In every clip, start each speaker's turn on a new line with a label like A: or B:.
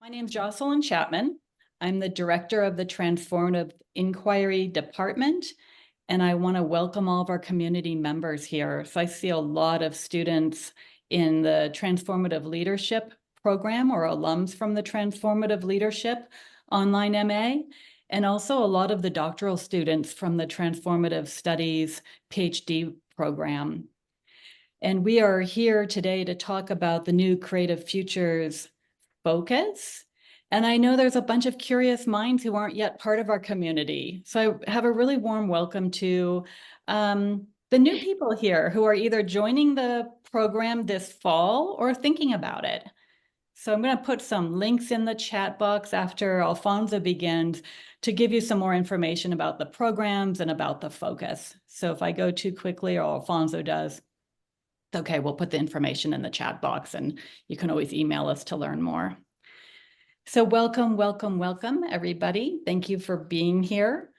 A: My name's Jocelyn Chapman. I'm the director of the Transformative Inquiry Department, and I want to welcome all of our community members here. So I see a lot of students in the Transformative Leadership program or alums from the Transformative Leadership online MA, and also a lot of the doctoral students from the Transformative Studies PhD program. And we are here today to talk about the new Creative Futures focus. And I know there's a bunch of curious minds who aren't yet part of our community. So I have a really warm welcome to the new people here who are either joining the program this fall or thinking about it. So I'm going to put some links in the chat box after Alfonso begins to give you some more information about the programs and about the focus. So if I go too quickly, or Alfonso does, okay, we'll put the information in the chat box and you can always email us to learn more. So welcome, welcome, welcome, everybody. Thank you for being here.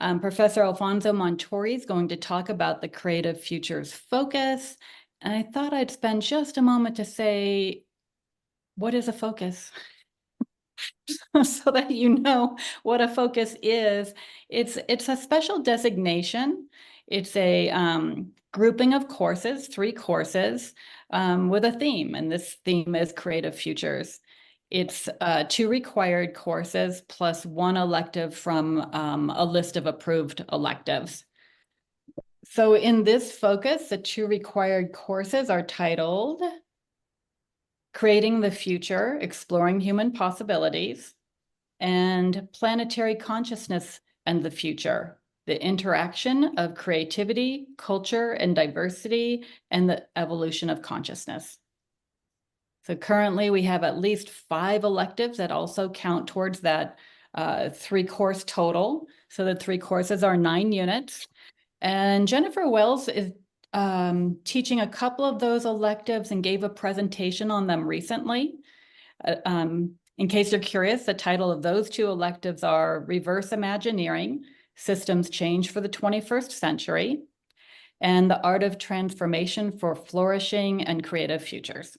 A: Professor Alfonso Montuori is going to talk about the Creative Futures focus. And I thought I'd spend just a moment to say, what is a focus? So that you know what a focus is. It's a special designation. It's a grouping of courses, 3 courses with a theme, and this theme is Creative Futures. It's 2 required courses plus 1 elective from a list of approved electives. So in this focus, the 2 required courses are titled Creating the Future, Exploring Human Possibilities, and Planetary Consciousness and the Future, the interaction of creativity, culture, and diversity, and the evolution of consciousness. So currently we have at least 5 electives that also count towards that 3-course total. So the 3 courses are 9 units. And Jennifer Wells is teaching a couple of those electives and gave a presentation on them recently. In case you're curious, the title of those 2 electives are Reverse Imagineering, Systems Change for the 21st Century, and The Art of Transformation for Flourishing and Creative Futures.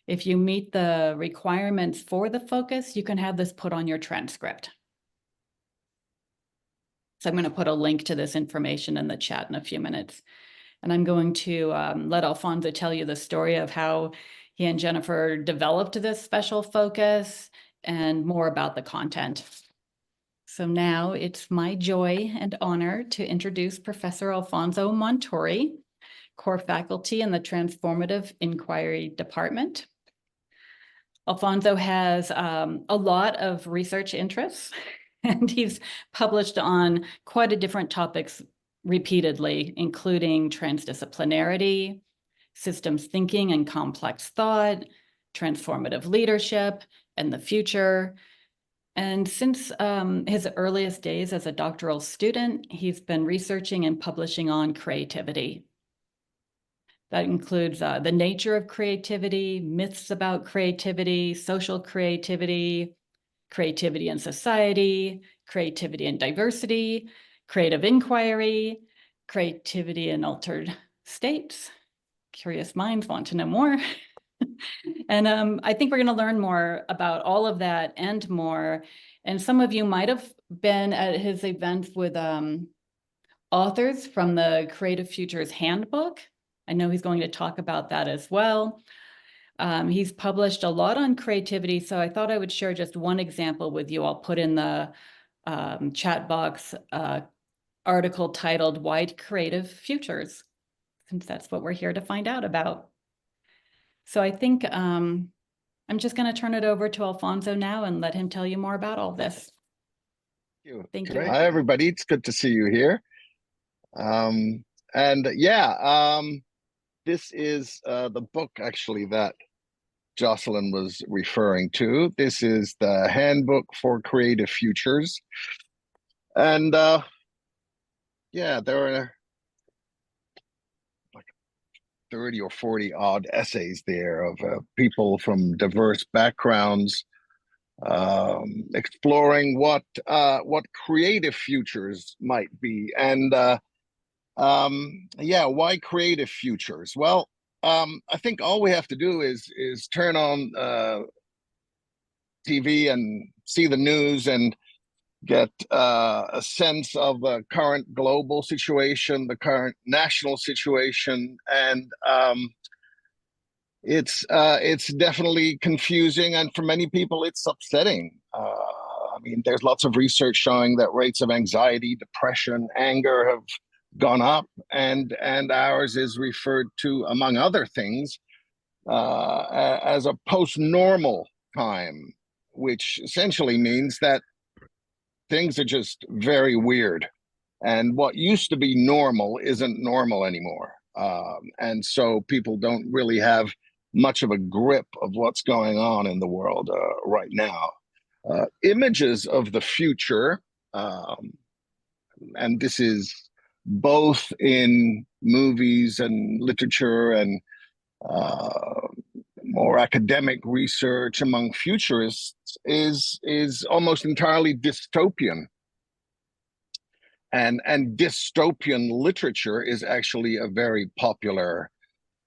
A: If you meet the requirements for the focus, you can have this put on your transcript. So I'm going to put a link to this information in the chat in a few minutes. And I'm going to let Alfonso tell you the story of how he and Jennifer developed this special focus and more about the content. So now it's my joy and honor to introduce Professor Alfonso Montuori, core faculty in the Transformative Inquiry Department. Alfonso has a lot of research interests, and he's published on quite a different topics repeatedly, including transdisciplinarity, systems thinking and complex thought, transformative leadership, and the future. And since his earliest days as a doctoral student, he's been researching and publishing on creativity. That includes the nature of creativity, myths about creativity, social creativity, creativity in society, creativity and diversity, creative inquiry, creativity in altered states. Curious minds want to know more. And I think we're going to learn more about all of that and more. And some of you might have been at his events with authors from the Creative Futures Handbook. I know he's going to talk about that as well. He's published a lot on creativity, so I thought I would share just one example with you. I'll put in the chat box article titled Why Creative Futures, since that's what we're here to find out about. So I think I'm just going to turn it over to Alfonso now and let him tell you more about all this.
B: Thank you. Hi, everybody. It's good to see you here. This is the book, actually, that Jocelyn was referring to. This is the Handbook for Creative Futures. And there are like 30 or 40 odd essays there of people from diverse backgrounds exploring what creative futures might be. And why creative futures? Well, I think all we have to do is turn on TV and see the news and get a sense of the current global situation, the current national situation, and it's definitely confusing, and for many people, it's upsetting. I mean, there's lots of research showing that rates of anxiety, depression, anger have gone up, and ours is referred to, among other things, as a post-normal time, which essentially means that things are just very weird. And what used to be normal isn't normal anymore. And so people don't really have much of a grip of what's going on in the world right now. Images of the future, and this is both in movies and literature and more academic research among futurists, is almost entirely dystopian. And dystopian literature is actually a very popular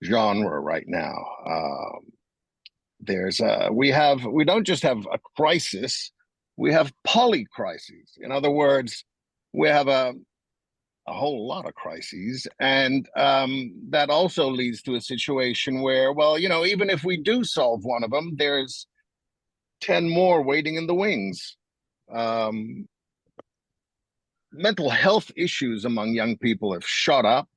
B: genre right now. We don't just have a crisis, we have polycrises. In other words, we have a whole lot of crises, and that also leads to a situation where, well, you know, even if we do solve one of them, there's 10 more waiting in the wings. Mental health issues among young people have shot up.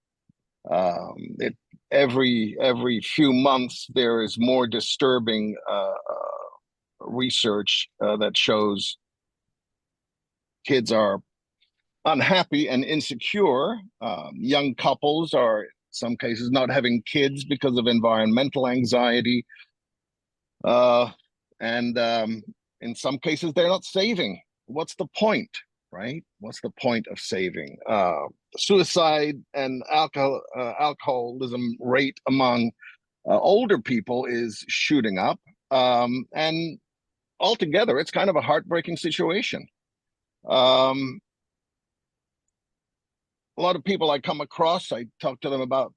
B: Every few months, there is more disturbing research that shows kids are unhappy and insecure. Young couples are, in some cases, not having kids because of environmental anxiety. And in some cases, they're not saving. What's the point, right? What's the point of saving? Suicide and alcoholism rate among older people is shooting up. And altogether, it's kind of a heartbreaking situation. A lot of people I come across, I talk to them about,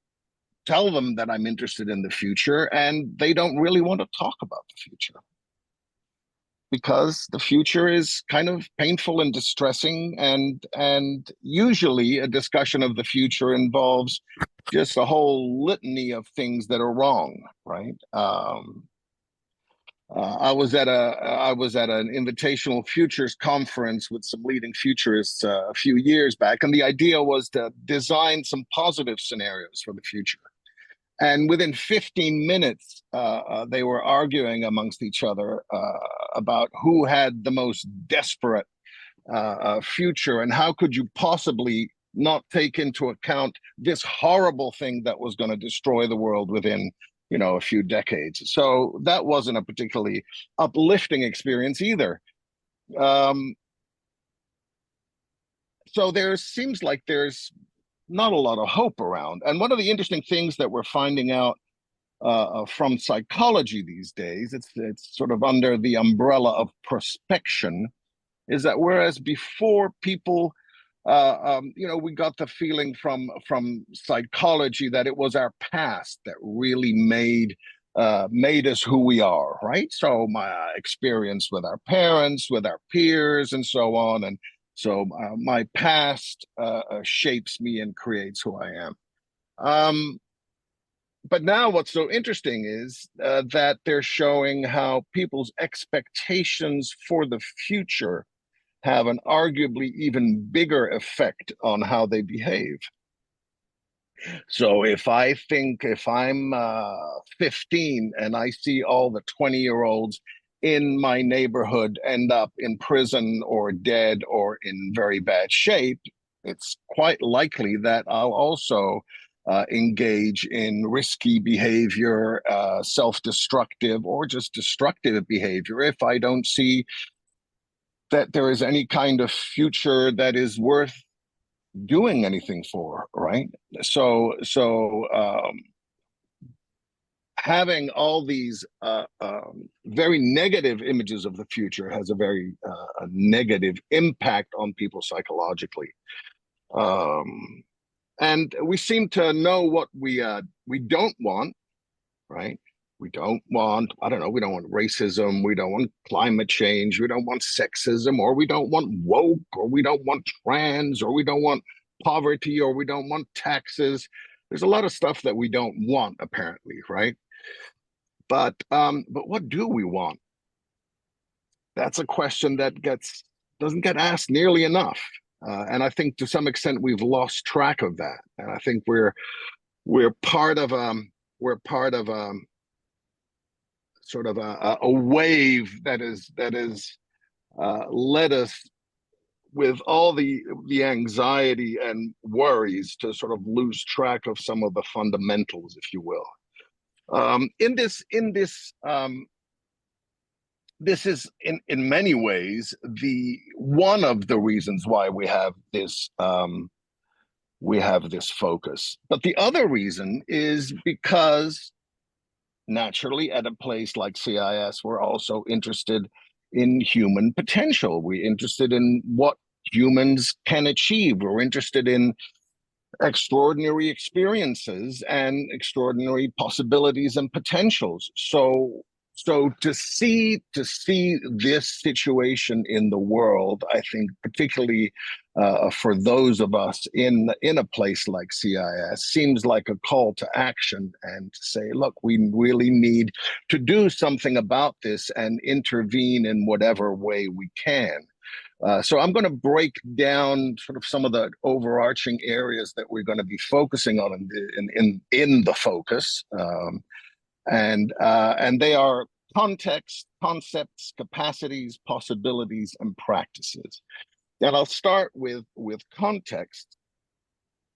B: tell them that I'm interested in the future, and they don't really want to talk about the future because the future is kind of painful and distressing, and usually a discussion of the future involves just a whole litany of things that are wrong, right? I was at an invitational futures conference with some leading futurists a few years back, and the idea was to design some positive scenarios for the future. And within 15 minutes, they were arguing amongst each other about who had the most desperate future, and how could you possibly not take into account this horrible thing that was going to destroy the world within, you know, a few decades. So that wasn't a particularly uplifting experience either. So there seems like there's not a lot of hope around. And one of the interesting things that we're finding out from psychology these days, it's sort of under the umbrella of prospection, is that whereas before people, you know, we got the feeling from psychology that it was our past that really made us who we are, right? So my experience with our parents, with our peers, and so on, and so my past shapes me and creates who I am. But now what's so interesting is that they're showing how people's expectations for the future have an arguably even bigger effect on how they behave. So if I'm 15 and I see all the 20-year-olds in my neighborhood end up in prison or dead or in very bad shape, it's quite likely that I'll also engage in risky behavior, self-destructive or just destructive behavior if I don't see that there is any kind of future that is worth doing anything for, right? So having all these very negative images of the future has a very negative impact on people psychologically. And we seem to know what we don't want, right? We don't want, I don't know, we don't want racism, we don't want climate change, we don't want sexism, or we don't want woke, or we don't want trans, or we don't want poverty, or we don't want taxes. There's a lot of stuff that we don't want, apparently, right? But what do we want? That's a question that doesn't get asked nearly enough. And I think to some extent we've lost track of that. And I think we're part of sort of a wave that is led us with all the anxiety and worries to sort of lose track of some of the fundamentals, if you will. This is in many ways the one of the reasons why we have this focus. But the other reason is because naturally at a place like CIIS, we're also interested in human potential. We're interested in what humans can achieve. We're interested in extraordinary experiences and extraordinary possibilities and potentials. So to see this situation in the world, I think particularly for those of us in a place like CIIS, seems like a call to action and to say, look, we really need to do something about this and intervene in whatever way we can. So I'm going to break down sort of some of the overarching areas that we're going to be focusing on in the focus. And they are context, concepts, capacities, possibilities, and practices. And I'll start with context.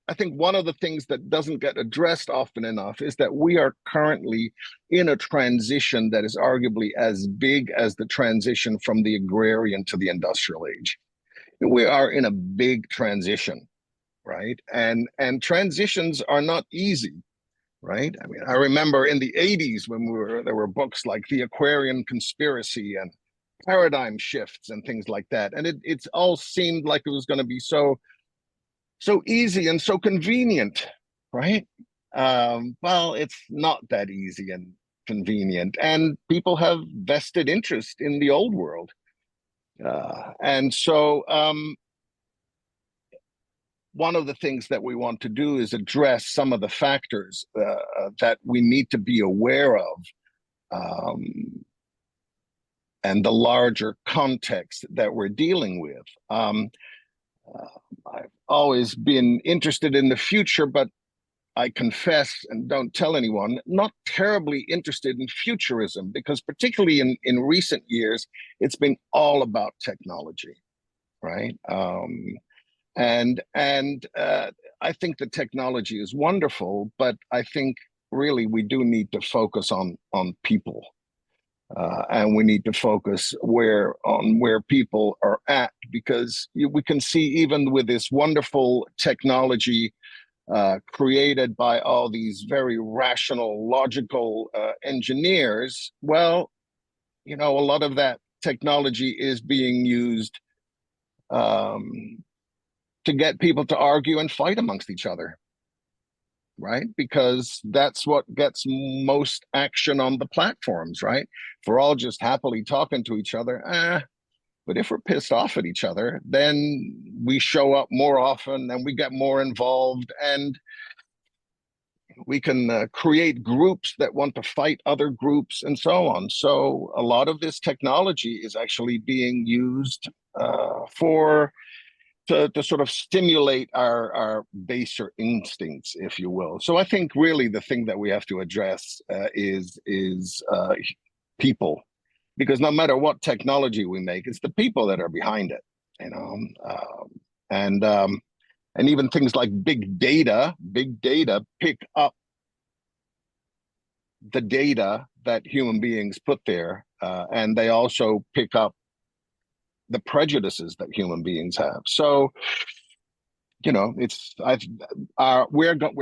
B: I think one of the things that doesn't get addressed often enough is that we are currently in a transition that is arguably as big as the transition from the agrarian to the industrial age. We are in a big transition, right? And transitions are not easy. Right. I mean, I remember in the 80s when there were books like The Aquarian Conspiracy and Paradigm Shifts and things like that. And it's all seemed like it was going to be so easy and so convenient, right? Well, it's not that easy and convenient. And people have vested interest in the old world. And so one of the things that we want to do is address some of the factors that we need to be aware of and the larger context that we're dealing with. I've always been interested in the future, but I confess and don't tell anyone, not terribly interested in futurism, because particularly in recent years, it's been all about technology, right? And I think the technology is wonderful, but I think really we do need to focus on people, and we need to focus on where people are at, because we can see even with this wonderful technology created by all these very rational, logical engineers. Well, a lot of that technology is being used to get people to argue and fight amongst each other, right? Because that's what gets most action on the platforms, right? If we're all just happily talking to each other, but if we're pissed off at each other, then we show up more often and we get more involved, and we can create groups that want to fight other groups and so on. So a lot of this technology is actually being used to sort of stimulate our baser instincts, if you will. So I think really the thing that we have to address is people, because no matter what technology we make, it's the people that are behind it, and even things like big data pick up the data that human beings put there, and they also pick up the prejudices that human beings have. So, we're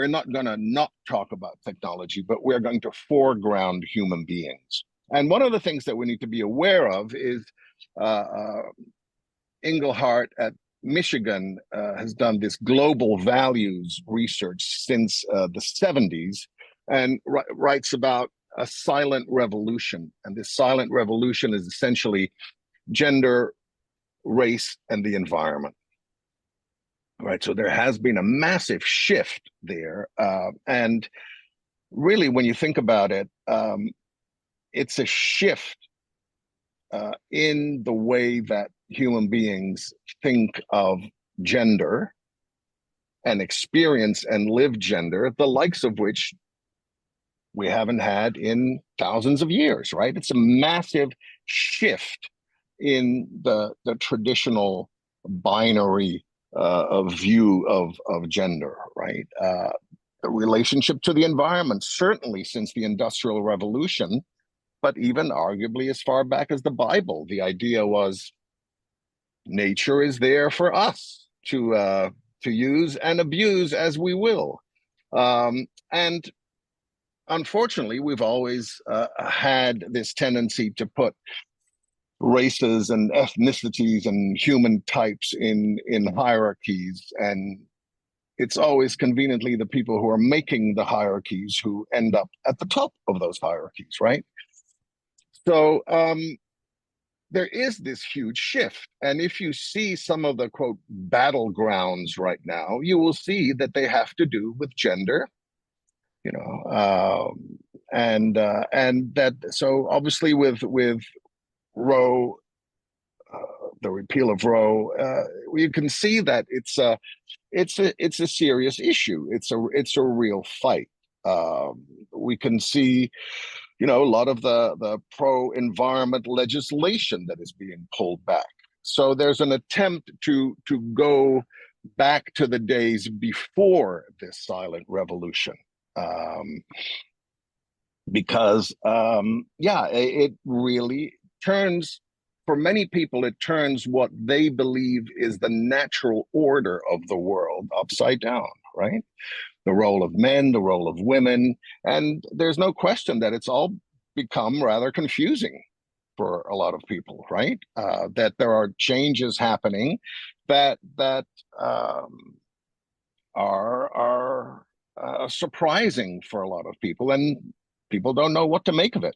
B: not going to not talk about technology, but we're going to foreground human beings. And one of the things that we need to be aware of is Engelhardt at Michigan has done this global values research since the 70s, and writes about a silent revolution. And this silent revolution is essentially gender, race, and the environment. Right. So there has been a massive shift there. And really, when you think about it, it's a shift in the way that human beings think of gender and experience and live gender, the likes of which we haven't had in thousands of years, right? It's a massive shift in the traditional binary of view of gender, right? The relationship to the environment, certainly since the Industrial Revolution, but even arguably as far back as the Bible, the idea was nature is there for us to use and abuse as we will. And unfortunately, we've always had this tendency to put races and ethnicities and human types in hierarchies, and it's always conveniently the people who are making the hierarchies who end up at the top of those hierarchies, right? So there is this huge shift. And if you see some of the, quote, battlegrounds right now, you will see that they have to do with gender, you know, and that, so obviously with Roe, the repeal of Roe, you can see that it's a serious issue. It's a real fight. We can see, you know, a lot of the pro-environment legislation that is being pulled back. So there's an attempt to go back to the days before this silent revolution, because yeah, it really turns, for many people, it turns what they believe is the natural order of the world upside down, right? The role of men, the role of women, and there's no question that it's all become rather confusing for a lot of people, right? That there are changes happening that are surprising for a lot of people, and people don't know what to make of it.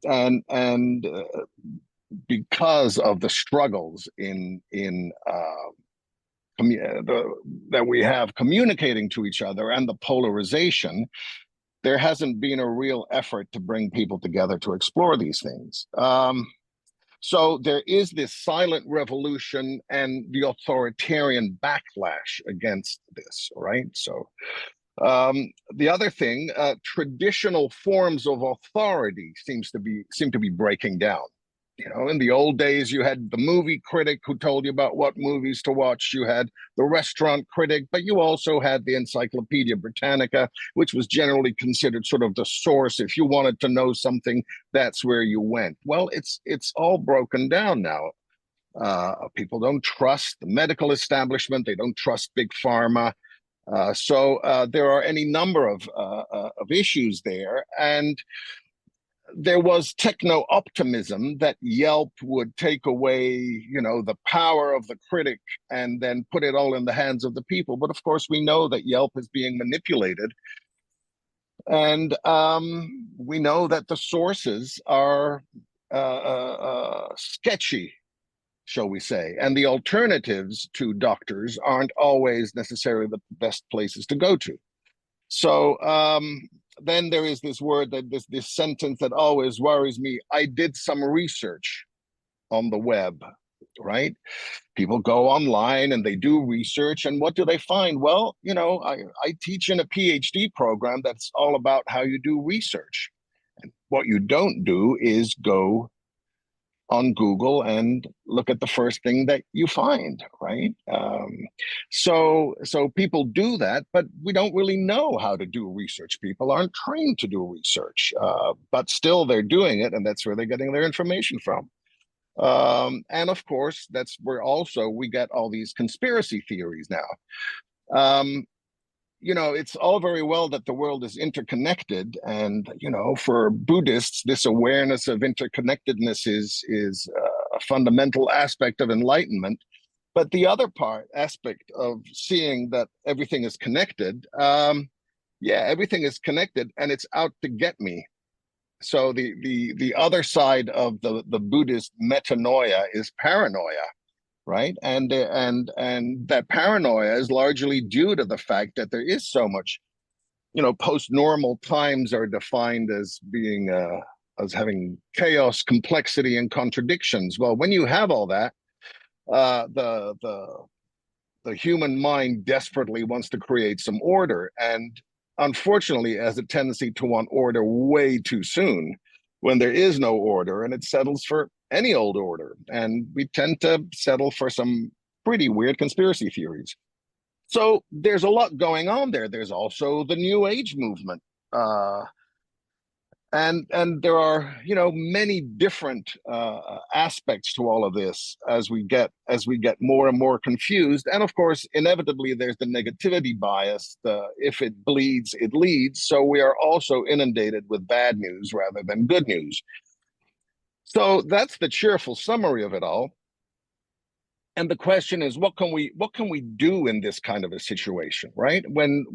B: And because of the struggles that we have communicating to each other and the polarization, there hasn't been a real effort to bring people together to explore these things. So there is this silent revolution and the authoritarian backlash against this, right? So the other thing, traditional forms of authority seem to be breaking down. You know, in the old days, you had the movie critic who told you about what movies to watch. You had the restaurant critic, but you also had the Encyclopedia Britannica, which was generally considered sort of the source. If you wanted to know something, that's where you went. Well, it's all broken down now. People don't trust the medical establishment. They don't trust big pharma. So there are any number of issues there. And there was techno-optimism that Yelp would take away, you know, the power of the critic and then put it all in the hands of the people. But of course, we know that Yelp is being manipulated. And we know that the sources are sketchy, shall we say, and the alternatives to doctors aren't always necessarily the best places to go to. So then there is this word, that this sentence that always worries me. I did some research on the web, right? People go online and they do research, and what do they find? Well, you know, I teach in a PhD program that's all about how you do research. And what you don't do is go on Google and look at the first thing that you find, right? So people do that, but we don't really know how to do research. People aren't trained to do research, but still they're doing it, and that's where they're getting their information from. And of course, that's where also we get all these conspiracy theories now. You know, it's all very well that the world is interconnected, and you know, for Buddhists, this awareness of interconnectedness is a fundamental aspect of enlightenment. But the other aspect of seeing that everything is connected, yeah, everything is connected, and it's out to get me. So the other side of the Buddhist metanoia is paranoia, right? And that paranoia is largely due to the fact that there is so much, post-normal times are defined as being as having chaos, complexity, and contradictions. Well, when you have all that, the human mind desperately wants to create some order, and unfortunately has a tendency to want order way too soon when there is no order, and it settles for any old order. And we tend to settle for some pretty weird conspiracy theories. So there's a lot going on there. There's also the New Age movement. Uh, and there are, many different aspects to all of this as we get more and more confused. And of course, inevitably, there's the negativity bias. If it bleeds, it leads. So we are also inundated with bad news rather than good news. So that's the cheerful summary of it all. And the question is, what can we do in this kind of a situation, right? When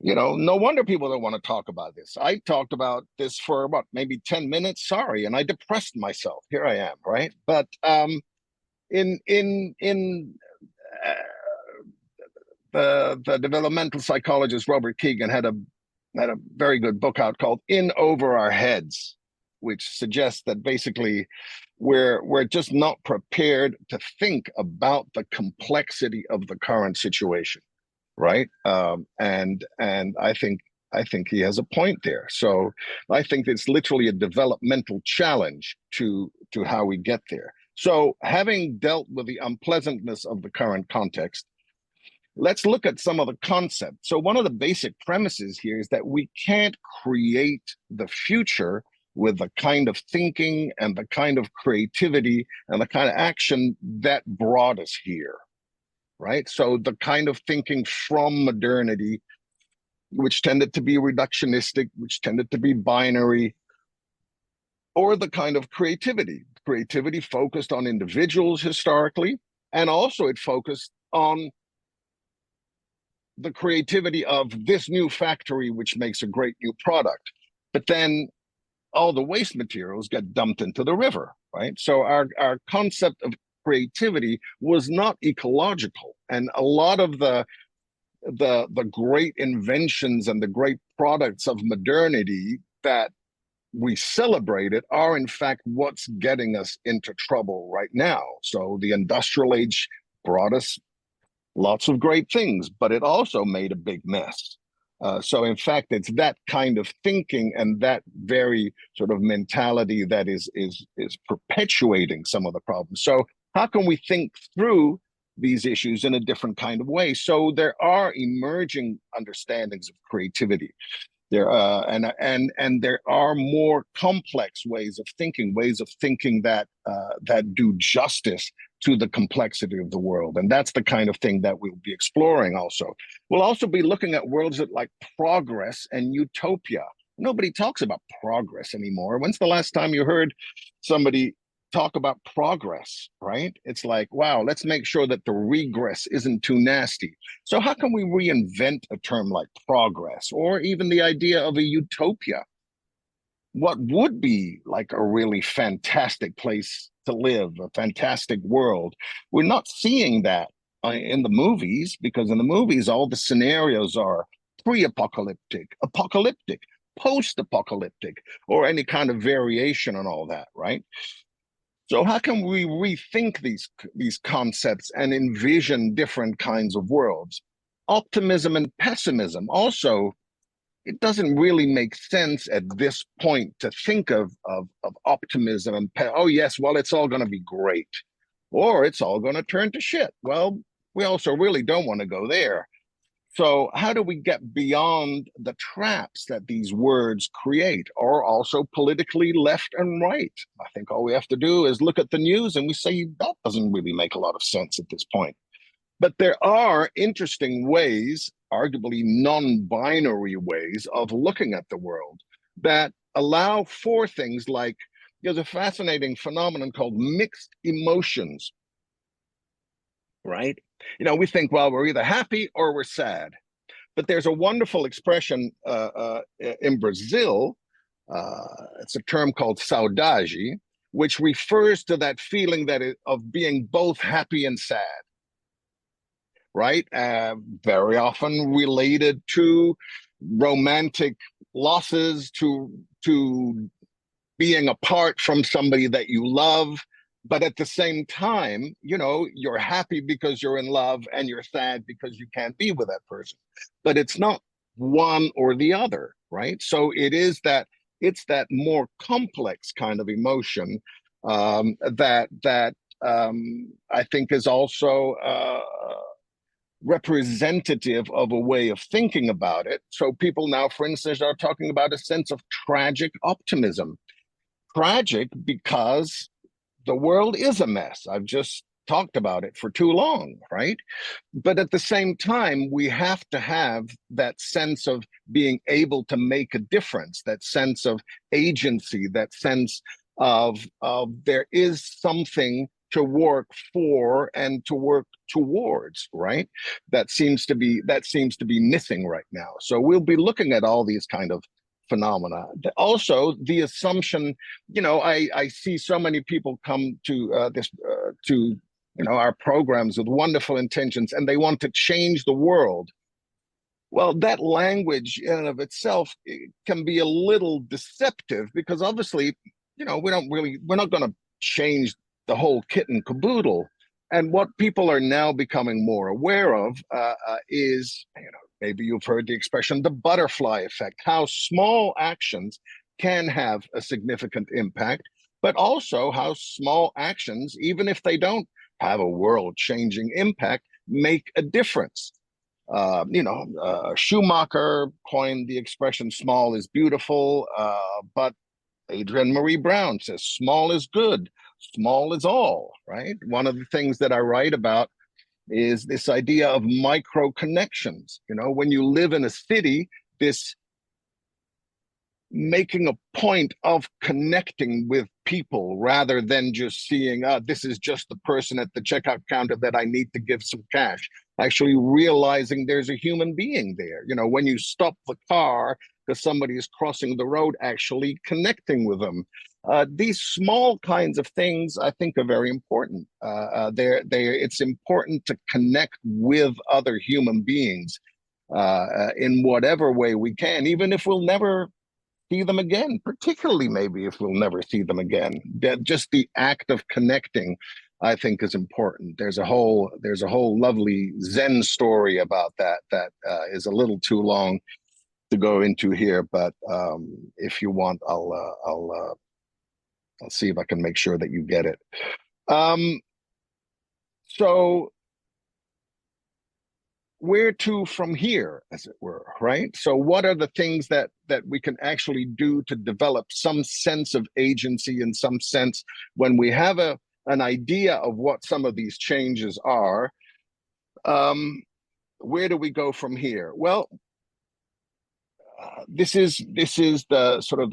B: no wonder people don't want to talk about this. I talked about this for maybe 10 minutes. Sorry, and I depressed myself. Here I am, right? But in the developmental psychologist Robert Keegan had a very good book out called "In Over Our Heads," which suggests that basically we're just not prepared to think about the complexity of the current situation, right? And I think he has a point there. So I think it's literally a developmental challenge to how we get there. So having dealt with the unpleasantness of the current context, let's look at some of the concepts. So one of the basic premises here is that we can't create the future with the kind of thinking and the kind of creativity and the kind of action that brought us here, right? So the kind of thinking from modernity, which tended to be reductionistic, which tended to be binary, or the kind of creativity focused on individuals historically, and also it focused on the creativity of this new factory, which makes a great new product. But then all the waste materials get dumped into the river, right? So our concept of creativity was not ecological. And a lot of the great inventions and the great products of modernity that we celebrated are in fact what's getting us into trouble right now. So the industrial age brought us lots of great things, but it also made a big mess. So in fact, it's that kind of thinking and that very sort of mentality that is perpetuating some of the problems. So how can we think through these issues in a different kind of way? So there are emerging understandings of creativity. And there are more complex ways of thinking that that do justice to the complexity of the world. And that's the kind of thing that we'll be exploring also. We'll also be looking at worlds that like progress and utopia. Nobody talks about progress anymore. When's the last time you heard somebody talk about progress, right? It's like, wow, let's make sure that the regress isn't too nasty. So how can we reinvent a term like progress or even the idea of a utopia? What would be like a really fantastic place to live, a fantastic world? We're not seeing that in the movies, because in the movies, all the scenarios are pre-apocalyptic, apocalyptic, post-apocalyptic, or any kind of variation on all that, right? So how can we rethink these concepts and envision different kinds of worlds? Optimism and pessimism also, it doesn't really make sense at this point to think of optimism and oh yes, well, it's all going to be great, or it's all going to turn to shit. Well, we also really don't want to go there. So how do we get beyond the traps that these words create, or also politically left and right? I think all we have to do is look at the news and we say that doesn't really make a lot of sense at this point. But there are interesting ways, arguably non-binary ways of looking at the world that allow for things like, there's a fascinating phenomenon called mixed emotions, right? We think, well, we're either happy or we're sad. But there's a wonderful expression in Brazil it's a term called saudade, which refers to that feeling of being both happy and sad, right? Very often related to romantic losses, to being apart from somebody that you love. But at the same time, you're happy because you're in love and you're sad because you can't be with that person. But it's not one or the other, right? So it's that more complex kind of emotion that I think is also representative of a way of thinking about it. So people now, for instance, are talking about a sense of tragic optimism. Tragic because the world is a mess. I've just talked about it for too long, right? But at the same time, we have to have that sense of being able to make a difference, that sense of agency, that sense of there is something to work for and to work towards, right? That seems to be missing right now. So we'll be looking at all these kind of phenomena. Also, the assumption, I see so many people come to our programs with wonderful intentions, and they want to change the world. Well, that language in and of itself can be a little deceptive because obviously, we're not going to change the whole kit and caboodle. And what people are now becoming more aware of is, maybe you've heard the expression, the butterfly effect, how small actions can have a significant impact, but also how small actions, even if they don't have a world-changing impact, make a difference. Schumacher coined the expression "small is beautiful," but Adrienne Marie Brown says "small is good, small is all." Right. One of the things that I write about is this idea of micro connections. When you live in a city, this making a point of connecting with people rather than just seeing, this is just the person at the checkout counter that I need to give some cash. Actually realizing there's a human being there. When you stop the car because somebody is crossing the road, actually connecting with them. These small kinds of things, I think, are very important. It's important to connect with other human beings in whatever way we can, even if we'll never see them again, particularly maybe if we'll never see them again. Just the act of connecting, I think, is important. There's a whole lovely Zen story about that is a little too long to go into here, but if you want, I'll see if I can make sure that you get it. So where to from here, as it were, right? So what are the things that we can actually do to develop some sense of agency, in some sense, when we have an idea of what some of these changes are? Where do we go from here? Well, this is the sort of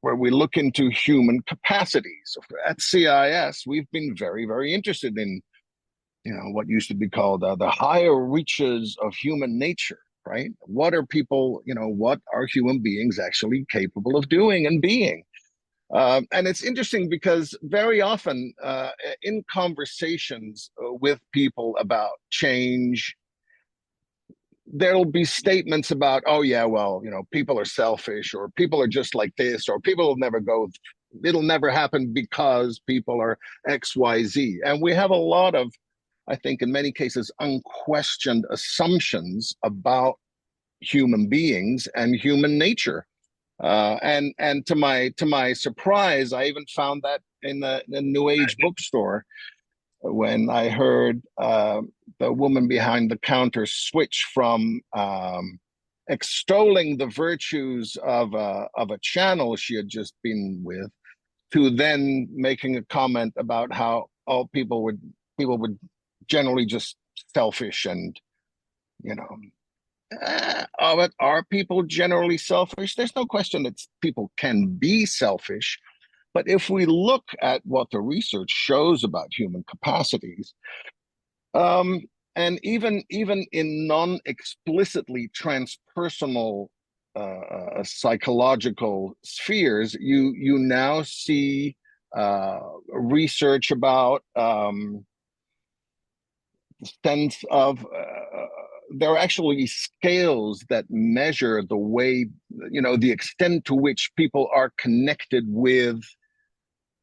B: where we look into human capacities. At CIIS, we've been very, very interested in what used to be called the higher reaches of human nature, right? What are people, what are human beings actually capable of doing and being? And it's interesting because very often in conversations with people about change, there'll be statements about, oh yeah, well, people are selfish, or people are just like this, or people will never go, it'll never happen because people are XYZ. And we have a lot of, I think, in many cases, unquestioned assumptions about human beings and human nature. And to my surprise, I even found that in the New Age bookstore when I heard the woman behind the counter switch from extolling the virtues of a channel she had just been with to then making a comment about how all people would generally just selfish and are people generally selfish? There's no question that people can be selfish, but if we look at what the research shows about human capacities, and even in non-explicitly transpersonal psychological spheres, you now see research about sense of there are actually scales that measure the way, the extent to which people are connected with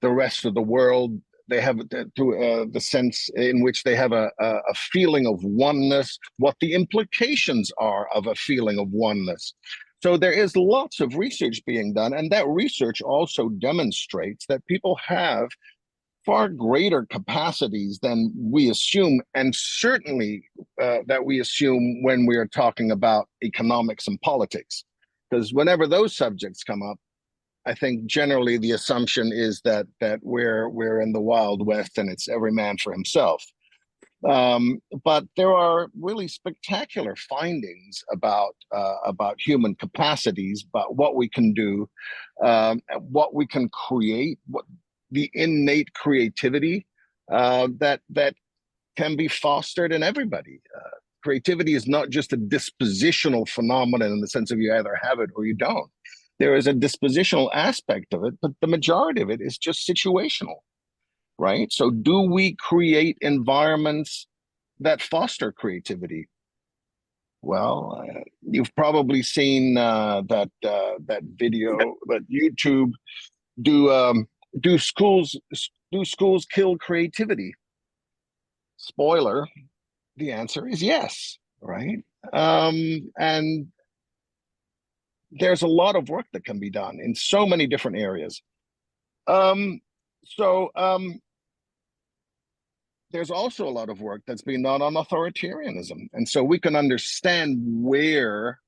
B: the rest of the world. They have the sense in which they have a feeling of oneness, what the implications are of a feeling of oneness. So there is lots of research being done, and that research also demonstrates that people have far greater capacities than we assume, and certainly that we assume when we are talking about economics and politics. Because whenever those subjects come up, I think generally the assumption is that we're in the Wild West and it's every man for himself. But there are really spectacular findings about human capacities, about what we can do, what we can create, what the innate creativity that can be fostered in everybody. Creativity is not just a dispositional phenomenon in the sense of you either have it or you don't. There is a dispositional aspect of it, but the majority of it is just situational, right? So do we create environments that foster creativity? Well, you've probably seen that video, that YouTube, do schools kill creativity? Spoiler, the answer is yes, right? And there's a lot of work that can be done in so many different areas. So there's also a lot of work that's being done on authoritarianism. And so we can understand where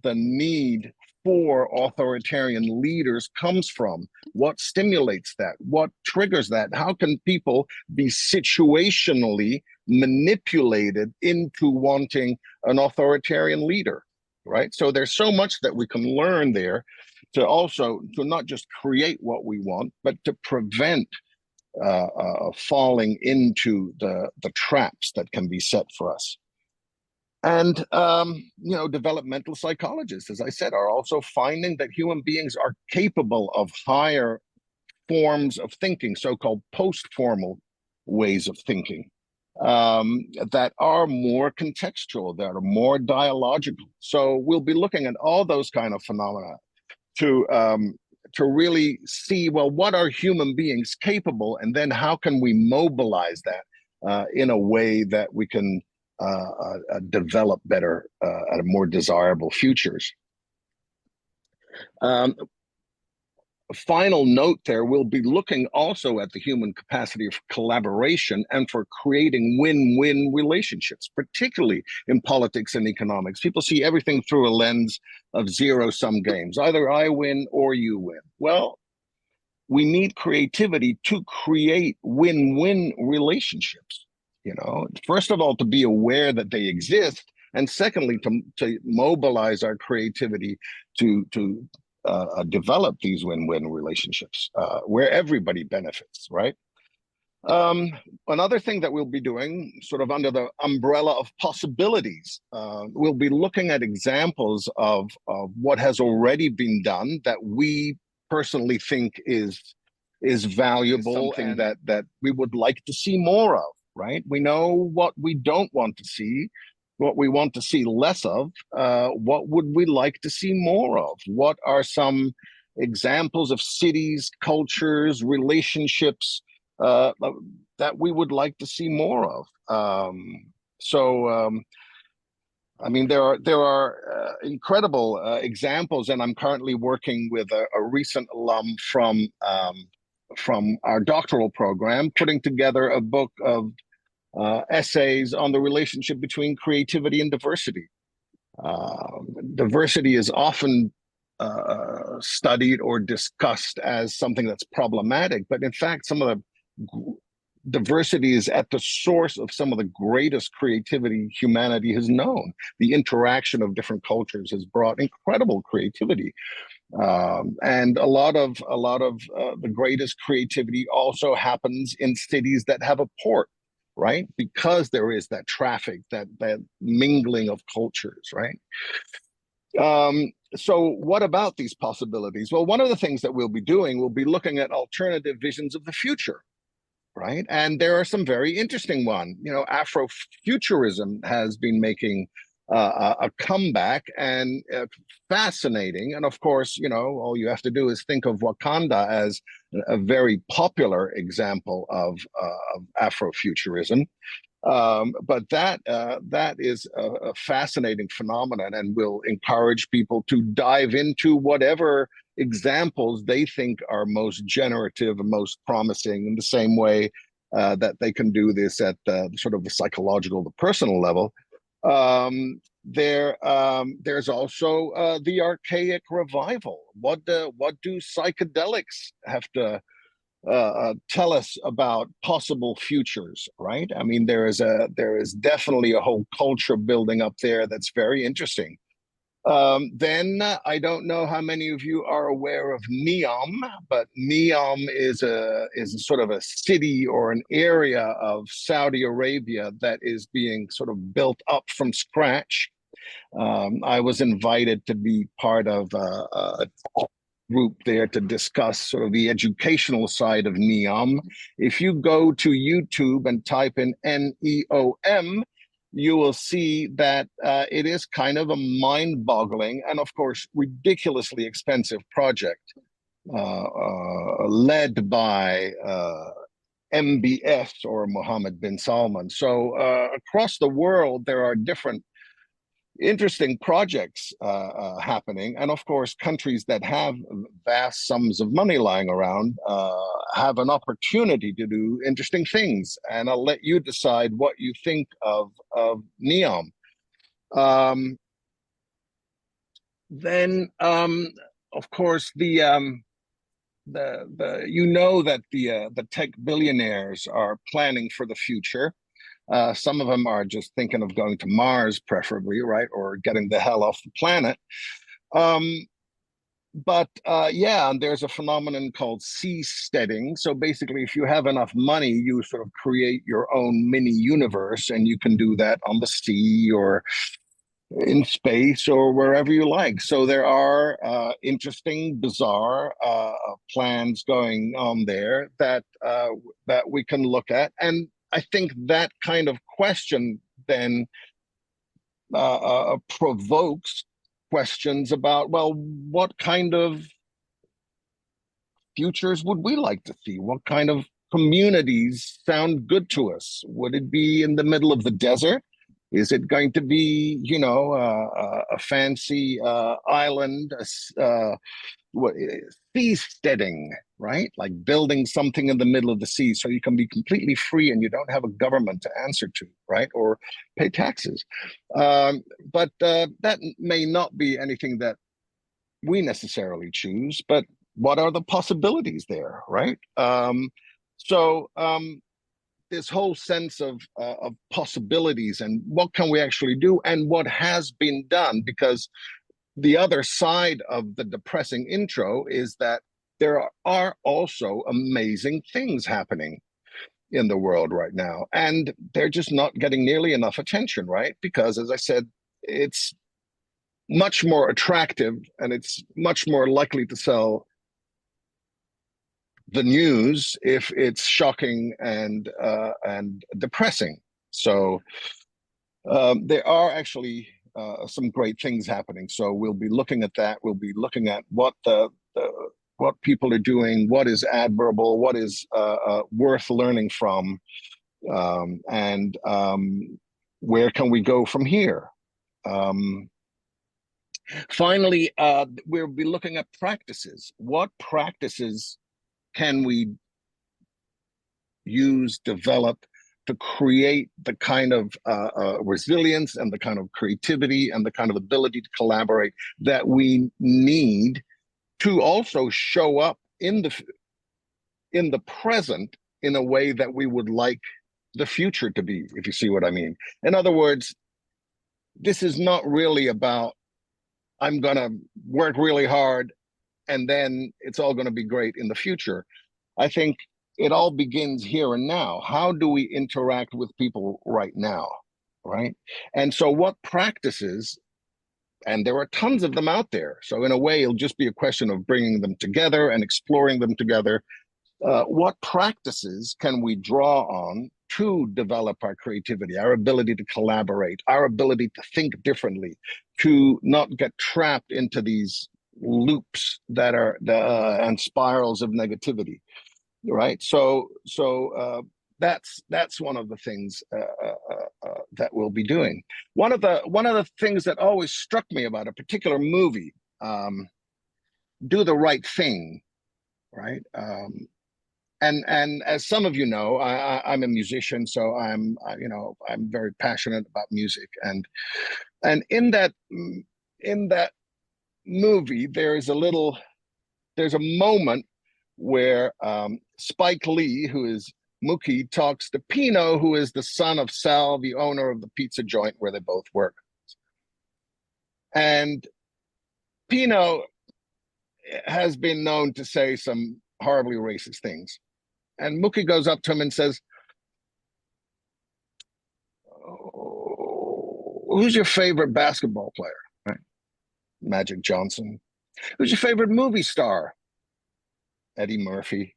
B: the need for authoritarian leaders comes from. What stimulates that? What triggers that? How can people be situationally manipulated into wanting an authoritarian leader, right? So there's so much that we can learn there to not just create what we want, but to prevent falling into the traps that can be set for us. And, developmental psychologists, as I said, are also finding that human beings are capable of higher forms of thinking, so-called post-formal ways of thinking, that are more contextual, that are more dialogical. So we'll be looking at all those kind of phenomena to really see, well, what are human beings capable, and then how can we mobilize that in a way that we can develop better and more desirable futures. Final note there, we'll be looking also at the human capacity of collaboration and for creating win-win relationships, particularly in politics and economics. People see everything through a lens of zero-sum games. Either I win or you win. Well, we need creativity to create win-win relationships. First of all, to be aware that they exist, and secondly, to mobilize our creativity to develop these win-win relationships where everybody benefits, right? Another thing that we'll be doing, sort of under the umbrella of possibilities, we'll be looking at examples of what has already been done that we personally think is valuable, something that we would like to see more of, right? We know what we don't want to see, what we want to see less of. What would we like to see more of? What are some examples of cities, cultures, relationships that we would like to see more of? I mean, there are incredible examples, and I'm currently working with a recent alum from our doctoral program, putting together a book of essays on the relationship between creativity and diversity. Diversity is often studied or discussed as something that's problematic, but in fact, some of the diversity is at the source of some of the greatest creativity humanity has known. The interaction of different cultures has brought incredible creativity. And a lot of the greatest creativity also happens in cities that have a port, right? Because there is that traffic, that mingling of cultures, right? So what about these possibilities? Well, one of the things that we'll be doing, we'll be looking at alternative visions of the future, right? And there are some very interesting ones. You know, Afrofuturism has been making a comeback, and fascinating. And of course, you know, all you have to do is think of Wakanda as a very popular example of Afrofuturism. But that is a fascinating phenomenon, and will encourage people to dive into whatever examples they think are most generative and most promising, in the same way that they can do this at sort of the psychological, the personal level. There's also the archaic revival. What do psychedelics have to tell us about possible futures, right? I mean, there is definitely a whole culture building up there that's very interesting. Then I don't know how many of you are aware of Neom, but Neom is a sort of a city or an area of Saudi Arabia that is being sort of built up from scratch. I was invited to be part of a group there to discuss sort of the educational side of NEOM. If you go to YouTube and type in NEOM, you will see that it is kind of a mind-boggling and, of course, ridiculously expensive project led by MBS, or Mohammed bin Salman. So across the world, there are different interesting projects happening. And of course, countries that have vast sums of money lying around have an opportunity to do interesting things. And I'll let you decide what you think of NEOM. Then, of course, you know that the tech billionaires are planning for the future. Some of them are just thinking of going to Mars, preferably, right, or getting the hell off the planet. But yeah, and there's a phenomenon called seasteading. So basically, if you have enough money, you sort of create your own mini universe, and you can do that on the sea or in space or wherever you like. So there are interesting, bizarre plans going on there that that we can look at. And I think that kind of question then provokes questions about, well, what kind of futures would we like to see? What kind of communities sound good to us? Would it be in the middle of the desert? Is it going to be, you know, a fancy island, what seasteading, right? Like building something in the middle of the sea so you can be completely free and you don't have a government to answer to, right? Or pay taxes. But that may not be anything that we necessarily choose, but what are the possibilities there, right? So this whole sense of possibilities and what can we actually do and what has been done, because the other side of the depressing intro is that there are also amazing things happening in the world right now, and they're just not getting nearly enough attention, right? Because, as I said, it's much more attractive and it's much more likely to sell the news if it's shocking and depressing. So there are actually some great things happening. So we'll be looking at that. We'll be looking at what what people are doing, what is admirable, what is worth learning from, and where can we go from here. Finally, we'll be looking at practices. What practices can we use, develop to create the kind of resilience and the kind of creativity and the kind of ability to collaborate that we need to also show up in the present in a way that we would like the future to be, if you see what I mean. In other words, this is not really about, I'm going to work really hard and then it's all going to be great in the future. I think it all begins here and now. How do we interact with people right now, right? And so what practices and there are tons of them out there. So in a way, it'll just be a question of bringing them together and exploring them together. What practices can we draw on to develop our creativity, our ability to collaborate, our ability to think differently, to not get trapped into these loops that are and spirals of negativity, right? So that's one of the things that we'll be doing. One of the things that always struck me about a particular movie, Do the Right Thing, right? And as some of you know, I'm a musician, so I'm very passionate about music, and in that movie there's a moment where Spike Lee, who is Mookie, talks to Pino, who is the son of Sal, the owner of the pizza joint where they both work, and Pino has been known to say some horribly racist things. And Mookie goes up to him and says, "Oh, who's your favorite basketball player?" Right? Magic Johnson. Who's your favorite movie star? Eddie Murphy.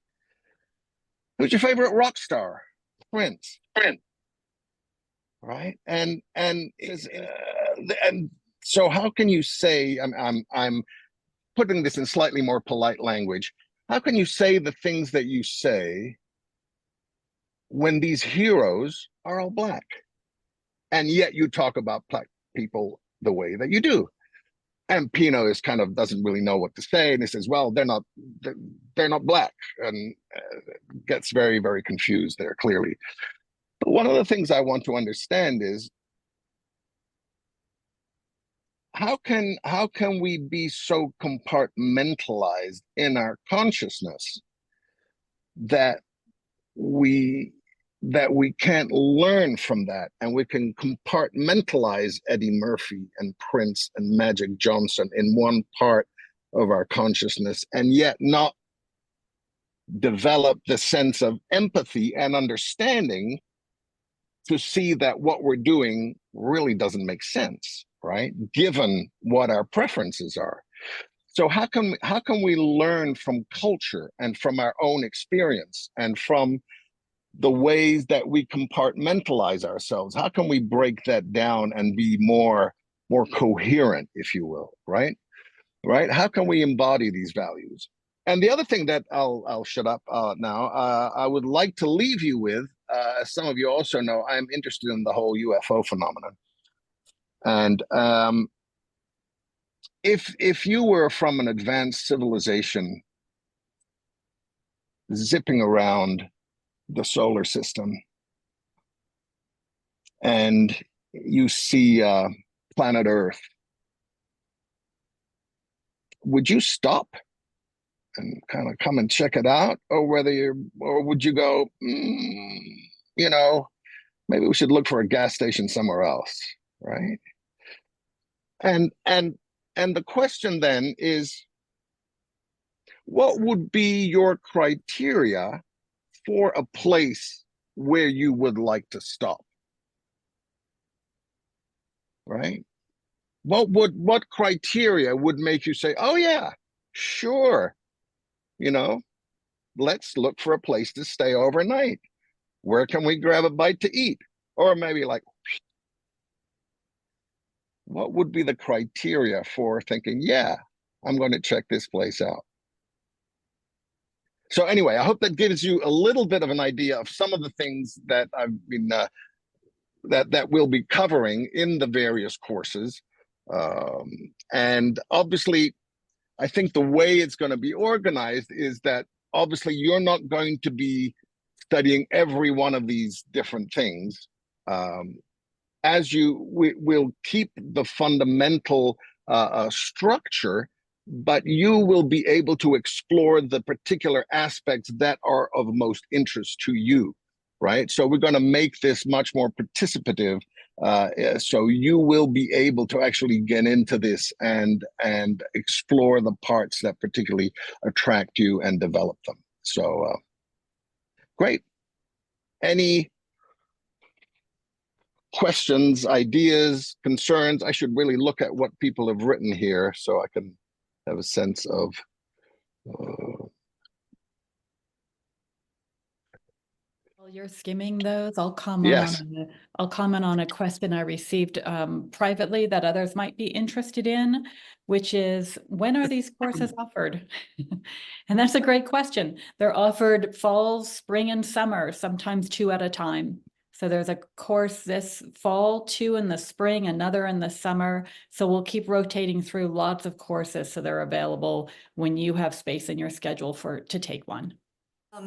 B: Who's your favorite rock star? Prince. Right? And so how can you say, I'm putting this in slightly more polite language, how can you say the things that you say when these heroes are all black, and yet you talk about black people the way that you do? And Pino is kind of doesn't really know what to say, and he says, "Well, they're not black," and gets very, very confused there, clearly. But one of the things I want to understand is how can we be so compartmentalized in our consciousness that we can't learn from that, and we can compartmentalize Eddie Murphy and Prince and Magic Johnson in one part of our consciousness, and yet not develop the sense of empathy and understanding to see that what we're doing really doesn't make sense, right? Given what our preferences are. So how can we learn from culture and from our own experience and from the ways that we compartmentalize ourselves? How can we break that down and be more coherent, if you will, right? How can we embody these values? And the other thing that I'll shut up now, I would like to leave you with, as some of you also know, I'm interested in the whole UFO phenomenon. And if you were from an advanced civilization zipping around the solar system, and you see planet Earth, would you stop and kind of come and check it out, or would you go, maybe we should look for a gas station somewhere else, right? And the question then is, what would be your criteria for a place where you would like to stop? Right? What criteria would make you say, "Oh yeah, sure, let's look for a place to stay overnight. Where can we grab a bite to eat?" Or maybe like, what would be the criteria for thinking, "Yeah, I'm going to check this place out"? So anyway, I hope that gives you a little bit of an idea of some of the things that I've been that we'll be covering in the various courses. And obviously, I think the way it's going to be organized is that obviously you're not going to be studying every one of these different things. We'll keep the fundamental structure, but you will be able to explore the particular aspects that are of most interest to you, right? So we're going to make this much more participative, so you will be able to actually get into this and explore the parts that particularly attract you and develop them. So great. Any questions, ideas, concerns. I should really look at what people have written here so I can have a sense of
A: While you're skimming those, I'll comment
B: yes.
A: on I'll comment on a question I received privately that others might be interested in, which is, when are these courses offered? And that's a great question. They're offered fall, spring, and summer, sometimes 2 at a time. So there's a course this fall, 2 in the spring, another in the summer. So we'll keep rotating through lots of courses so they're available when you have space in your schedule to take one.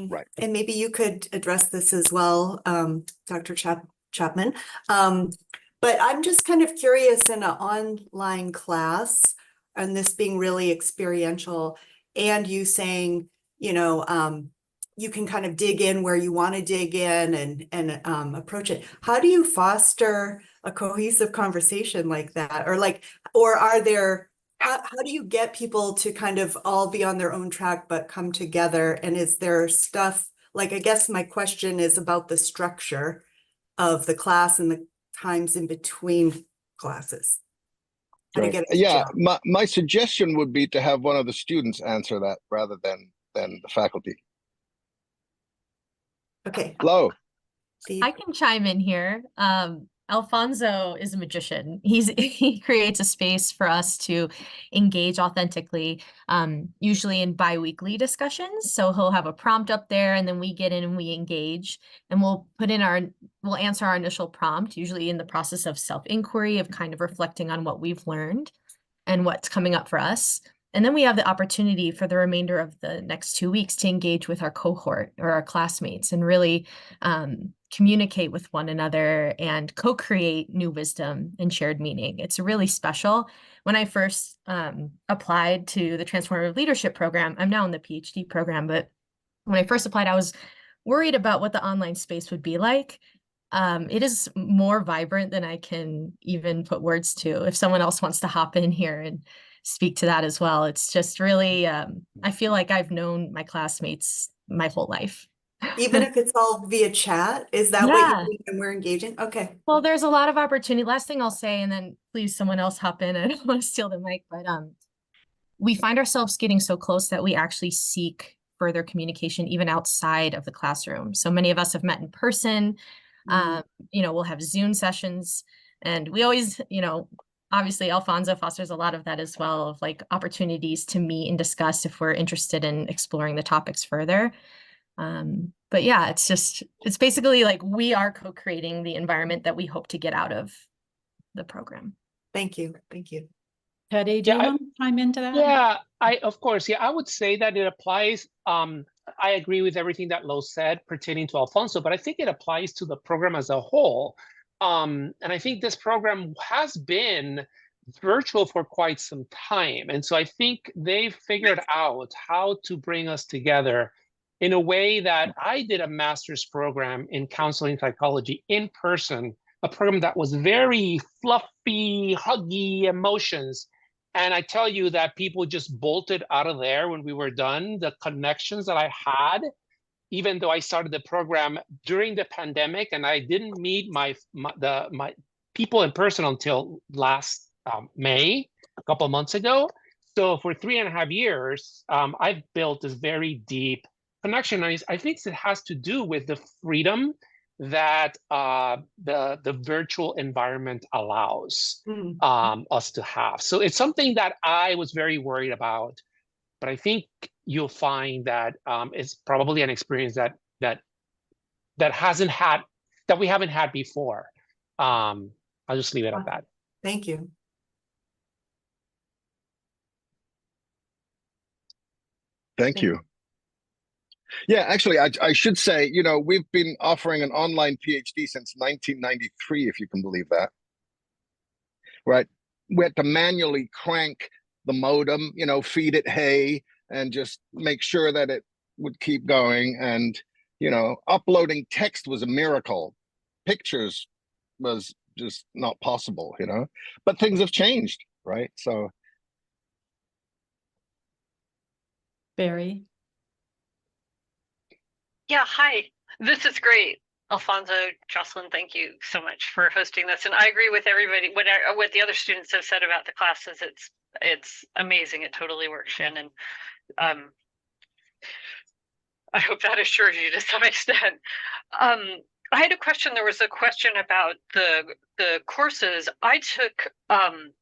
B: Right.
C: And maybe you could address this as well, Dr. Chapman. But I'm just kind of curious, in an online class, and this being really experiential, and you saying, you know, you can kind of dig in where you want to dig in and approach it. How do you foster a cohesive conversation like that? Or are there, how do you get people to kind of all be on their own track but come together? And is there stuff, like, I guess my question is about the structure of the class and the times in between classes. How to
B: Right.
C: get it to
B: Yeah,
C: gel.
B: my suggestion would be to have one of the students answer that rather than the faculty.
C: Okay.
B: Hello.
D: I can chime in here. Alfonso is a magician. He creates a space for us to engage authentically, usually in bi-weekly discussions. So he'll have a prompt up there, and then we get in and we engage, and we'll answer our initial prompt, usually in the process of self-inquiry, of kind of reflecting on what we've learned and what's coming up for us. And then we have the opportunity for the remainder of the next 2 weeks to engage with our cohort or our classmates and really communicate with one another and co-create new wisdom and shared meaning. It's really special. When I first applied to the Transformative Leadership program, I'm now in the PhD program, but when I first applied, I was worried about what the online space would be like. It is more vibrant than I can even put words to. If someone else wants to hop in here and speak to that as well, it's just really, I feel like I've known my classmates my whole life.
C: Even if it's all via chat, is that what
D: Yeah.
C: you're doing when we're engaging? Okay.
D: Well, there's a lot of opportunity. Last thing I'll say, and then please someone else hop in. I don't want to steal the mic, but we find ourselves getting so close that we actually seek further communication even outside of the classroom. So many of us have met in person. We'll have Zoom sessions, and we always, obviously Alfonso fosters a lot of that as well, of like opportunities to meet and discuss if we're interested in exploring the topics further. But yeah, it's basically like we are co-creating the environment that we hope to get out of the program.
C: Thank you. Thank you.
A: Teddy, do you want to chime into that?
E: Yeah, of course. Yeah, I would say that it applies. I agree with everything that Lo said pertaining to Alfonso, but I think it applies to the program as a whole. And I think this program has been virtual for quite some time. And so I think they've figured out how to bring us together in a way that I did a master's program in counseling psychology in person, a program that was very fluffy, huggy emotions. And I tell you that people just bolted out of there when we were done. The connections that I had, even though I started the program during the pandemic, and I didn't meet my people in person until last May, a couple of months ago. So for 3.5 years, I've built this very deep connection. And I think it has to do with the freedom that the virtual environment allows us to have. So it's something that I was very worried about, but I think you'll find that it's probably an experience that we haven't had before. I'll just leave it at that.
C: Thank you.
B: Thank you. Yeah, actually, I should say, we've been offering an online PhD since 1993, if you can believe that. Right? We had to manually crank the modem, feed it hay, and just make sure that it would keep going. And, uploading text was a miracle. Pictures was just not possible, but things have changed, right? So.
A: Barry?
F: Yeah, hi. This is great. Alfonso, Jocelyn, thank you so much for hosting this. And I agree with everybody, what the other students have said about the classes. It's amazing. It totally works, Shannon. I hope that assures you to some extent. I had a question. There was a question about the courses. I took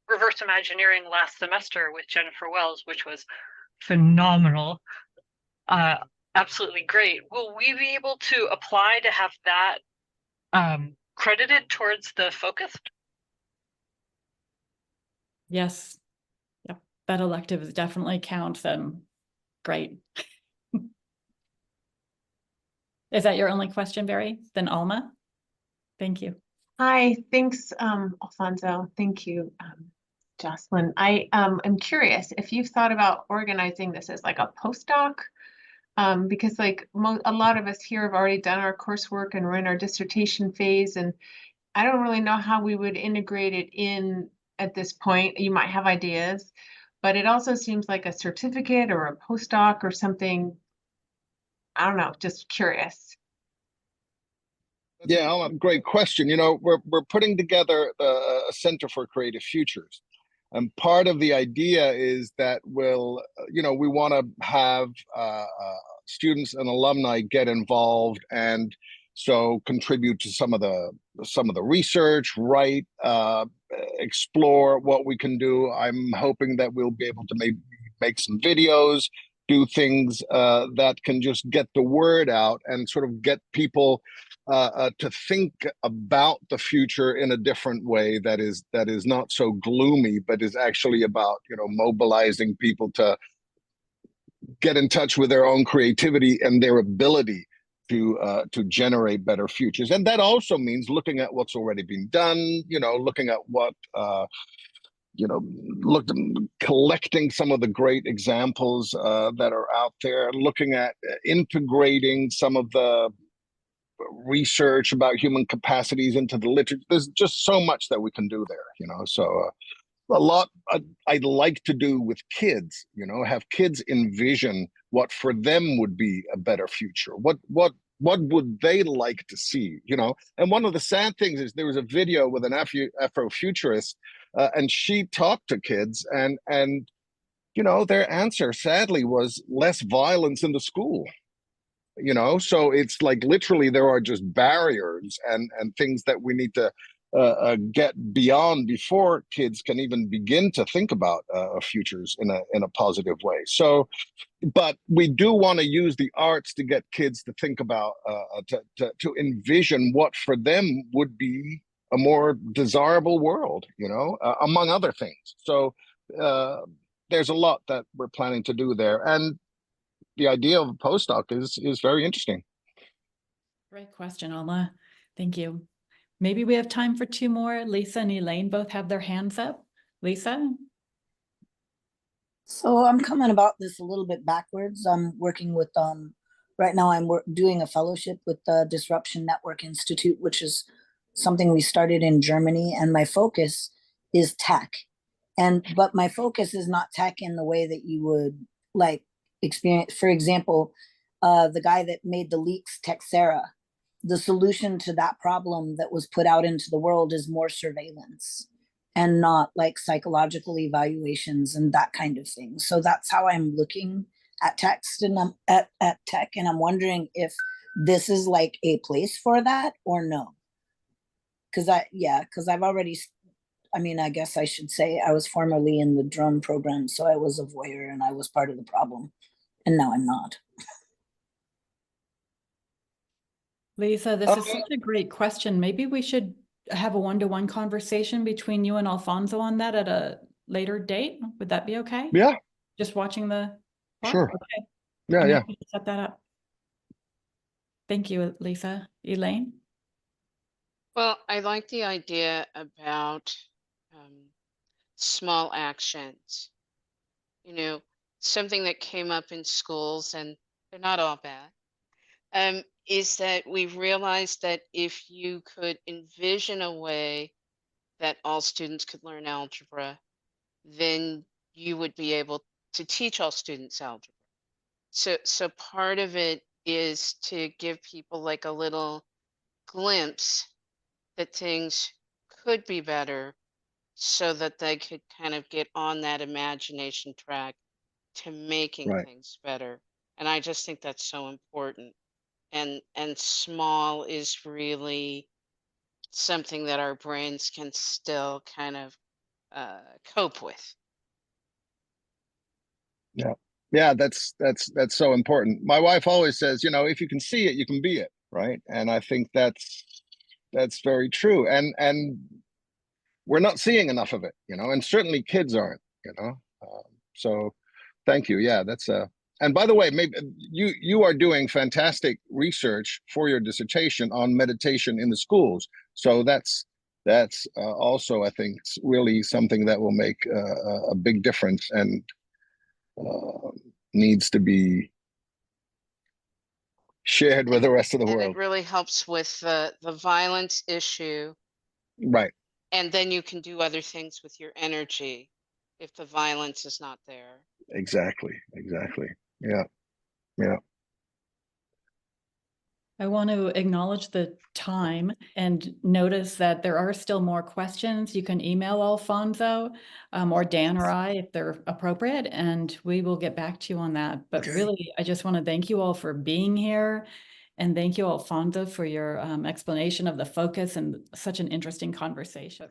F: reverse imagineering last semester with Jennifer Wells, which was phenomenal. Absolutely great. Will we be able to apply to have that credited towards the focus?
A: Yes. Yep. That elective definitely counts, and great. Is that your only question, Barry? Then Alma? Thank you.
G: Hi, thanks, Alfonso. Thank you, Jocelyn. I am curious if you've thought about organizing this as like a postdoc, because like a lot of us here have already done our coursework and we're in our dissertation phase, and I don't really know how we would integrate it in at this point. You might have ideas, but it also seems like a certificate or a postdoc or something. I don't know, just curious.
B: Yeah, Alma, great question. You know, we're putting together a Center for Creative Futures. And part of the idea is that we'll, you know, we want to have students and alumni get involved, and so contribute to some of the research, write, explore what we can do. I'm hoping that we'll be able to make some videos, do things that can just get the word out and sort of get people to think about the future in a different way that is not so gloomy, but is actually about, you know, mobilizing people to get in touch with their own creativity and their ability to generate better futures. And that also means looking at what's already been done, you know, looking at what collecting some of the great examples that are out there, looking at integrating some of the research about human capacities into the literature. There's just so much that we can do there, you know. So a lot I'd like to do with kids, you know, have kids envision what for them would be a better future. What would they like to see, you know? And one of the sad things is there was a video with an Afrofuturist, and she talked to kids, and you know, their answer sadly was less violence in the school. You know, so it's like literally there are just barriers and things that we need to get beyond before kids can even begin to think about futures in a positive way. So, but we do want to use the arts to get kids to think about to envision what for them would be a more desirable world, you know, among other things. So there's a lot that we're planning to do there, and the idea of a postdoc is very interesting.
A: Great question, Alma. Thank you. Maybe we have time for two more. Lisa and Elaine both have their hands up. Lisa?
H: So I'm coming about this a little bit backwards. I'm working with, right now I'm doing a fellowship with the Disruption Network Institute, which is something we started in Germany, and my focus is tech. But my focus is not tech in the way that you would like experience. For example, the guy that made the leaks, Texera, the solution to that problem that was put out into the world is more surveillance and not like psychological evaluations and that kind of thing. So that's how I'm looking at text and at tech, and I'm wondering if this is like a place for that or no. Because I've already, I mean, I guess I should say I was formerly in the drone program, so I was a voyeur and I was part of the problem, and now I'm not.
A: Lisa, this is such a great question. Maybe we should have a one-to-one conversation between you and Alfonso on that at a later date. Would that be okay?
B: Yeah.
A: Just watching the clock?
B: Sure.
A: Okay.
B: Yeah,
A: I'm
B: yeah.
A: happy to set that up. Thank you, Lisa. Elaine?
I: Well, I like the idea about small actions. You know, something that came up in schools, and they're not all bad, is that we've realized that if you could envision a way that all students could learn algebra, then you would be able to teach all students algebra. So part of it is to give people like a little glimpse that things could be better so that they could kind of get on that imagination track to making
B: Right.
I: things better. And I just think that's so important. And small is really something that our brains can still kind of cope with.
B: Yeah. Yeah, that's so important. My wife always says, you know, if you can see it, you can be it, right? And I think that's very true. And we're not seeing enough of it, you know, and certainly kids aren't, you know. So thank you. Yeah, that's and by the way, maybe you are doing fantastic research for your dissertation on meditation in the schools. So that's also, I think, really something that will make a big difference and needs to be shared with the rest of the
I: And
B: world.
I: it really helps with the violence issue.
B: Right.
I: And then you can do other things with your energy if the violence is not there.
B: Exactly. Yeah.
A: I want to acknowledge the time and notice that there are still more questions. You can email Alfonso or Dan or I if they're appropriate, and we will get back to you on that. But really, I just want to thank you all for being here. And thank you, Alfonso, for your explanation of the focus and such an interesting conversation.